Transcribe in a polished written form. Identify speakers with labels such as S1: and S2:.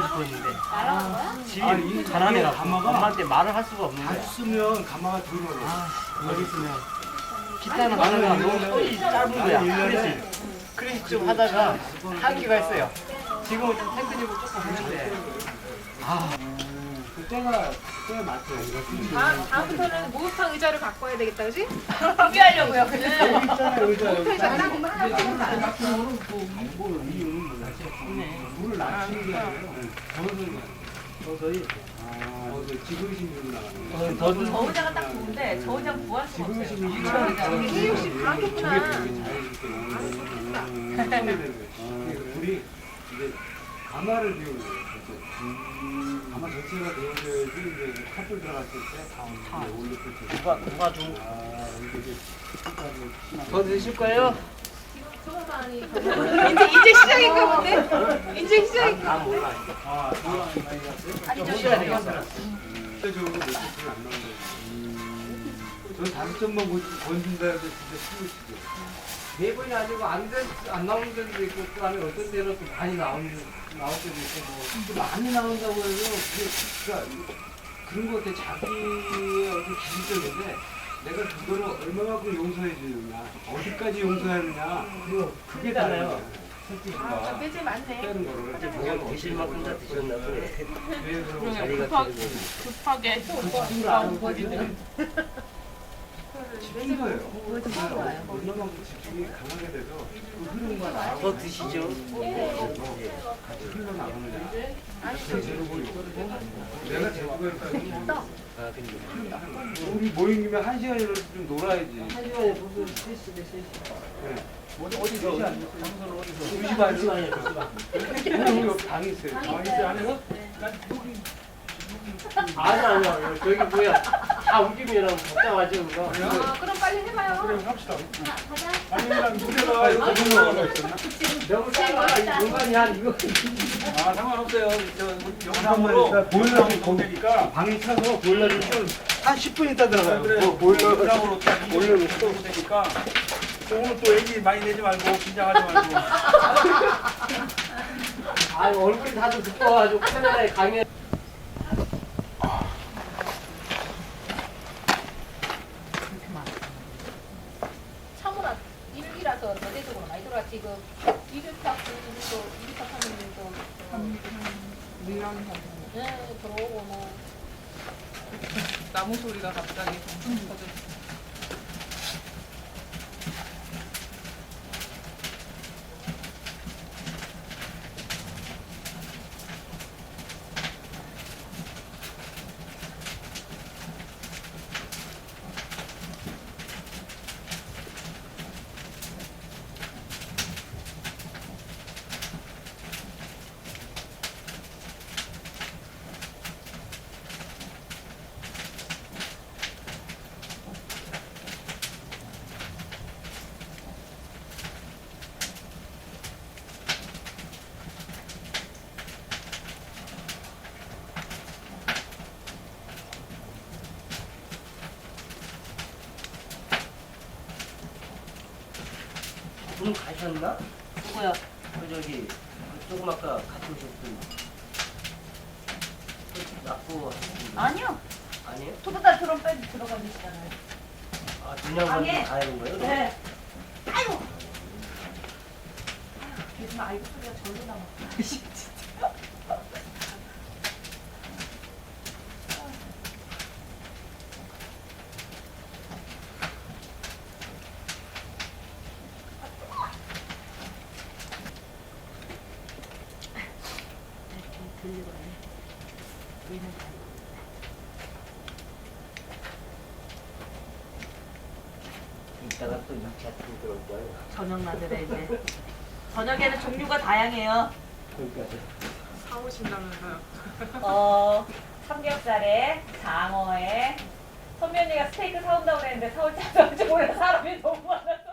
S1: 가고 싶었는데 집이
S2: 이
S1: 가난해갖고
S2: 가마가
S1: 엄마한테 말을 할 수가 없는
S2: 다
S1: 거야.
S2: 쓰면 가마가 덜 멀어.
S1: 여기 있으면 기타는 하다가 너무 손이 짧은 거야. 그래서 좀 하다가 한기가 있어요. 지금은 좀 테크닉을 조금 했는데
S2: 그때가 맞죠.
S3: 다음부터는 목욕탕 의자를 갖고 와야 되겠다, 그지? 준비하려고요.
S2: 여기 있잖아요, 의자. 여기. 물을 낮추는 게 아니에요. 서서히. 지그시 물로 나가는 거예요.
S4: 저 의자가 딱 좋은데 저 의자 구할 수가 없어요.
S3: 혹시 그렇겠구나.
S2: 우리 이제 가마를 비우는 거예요. 가마 전체가 비워져야지 이제 컵을 들어갔을 때 올렸을 때.
S1: 누가 좀
S2: 이게
S1: 더 드실 거예요?
S3: 이제 시작인가 본데? 이제 시작인가?
S1: 난 몰라.
S4: 아니
S1: 좀 쉬어야 되겠어.
S2: 적으로 몇 점은 안 나오는데. 저는 5점만 건진다 해도 진짜 스무시죠.
S1: 매번이 아니고 안 나오는 데도 있고 그 안에 어떤 데는 또 많이 나올 때도 있고 뭐
S2: 많이 나온다고 해서 그러니까 그런 것 같아. 자기의 어떤 기준점인데 내가 그거를 얼마만큼 용서해 주느냐, 어디까지 용서하느냐, 그게 다르잖아요. 솔직히가
S3: 매질 많네.
S2: 빼는 거를
S1: 그냥 드실 만큼 다 드셨나 보네.
S2: 왜 그러고
S1: 자리가 되고.
S4: 급하게
S2: 집중이 거예요. 얼마만큼 집중이 강하게 돼서 그 흐름과 나하고
S1: 더 드시죠.
S2: 같이 흘러나가느냐. 내가 제주가 있다는
S1: 아, 근데
S2: 우리 모인 김에 1시간이라도 좀 놀아야지.
S1: 한 시간에 무슨 3시네 3시.
S2: 네.
S1: 어디서? 장소를 어디서?
S2: 2시 반이요?
S1: 2시 반.
S2: 우리 여기 방이 있어요.
S1: 있어요, 안에서? 아니야. 저기 뭐야. 다 웃김이라고 걱정하지, 그거.
S3: 그럼 빨리 해봐요.
S2: 그래, 합시다. 아니면 무대가 이렇게 올라가 있었나?
S1: 너무 짧아. 이 공간이야, 이거.
S5: 아 상관없어요.
S2: 영상으로 보일러를 거기니까 방에 차서 보일러를 한 10분 있다 들어가요.
S5: 그래요.
S2: 보일러를
S5: 영상으로 딱
S2: 보일러를
S5: 또 되니까 오늘 또 얘기 많이 내지 말고 긴장하지 말고.
S1: 아, 얼굴이 다들 두꺼워가지고 카메라에 강해.
S3: 참으라 일이라서 대대적으로 많이 들어가 지금 200탁 또 200탁 하는 일도 네 들어오고 뭐
S4: 나무 소리가 갑자기 터져.
S1: 분 가셨나?
S4: 누구야?
S1: 저기 조금 아까 같이 오셨던 낙부
S4: 아니요.
S1: 아니에요?
S4: 두분다 드럼 빼고 들어가 계시잖아요.
S1: 아, 준영만
S4: 아니에요.
S1: 다 해본 거예요?
S4: 네. 아이고. 요즘 아이고 소리가 절로 나와.
S1: 이따가 또 2차 팀 들어올 거예요.
S4: 저녁 나들에 이제. 저녁에는 종류가 다양해요.
S1: 거기까지.
S4: 삼겹살에 장어에 선미 언니가 스테이크 사온다고 그랬는데 사올지 안 사올지 몰라. 사람이 너무 많아서.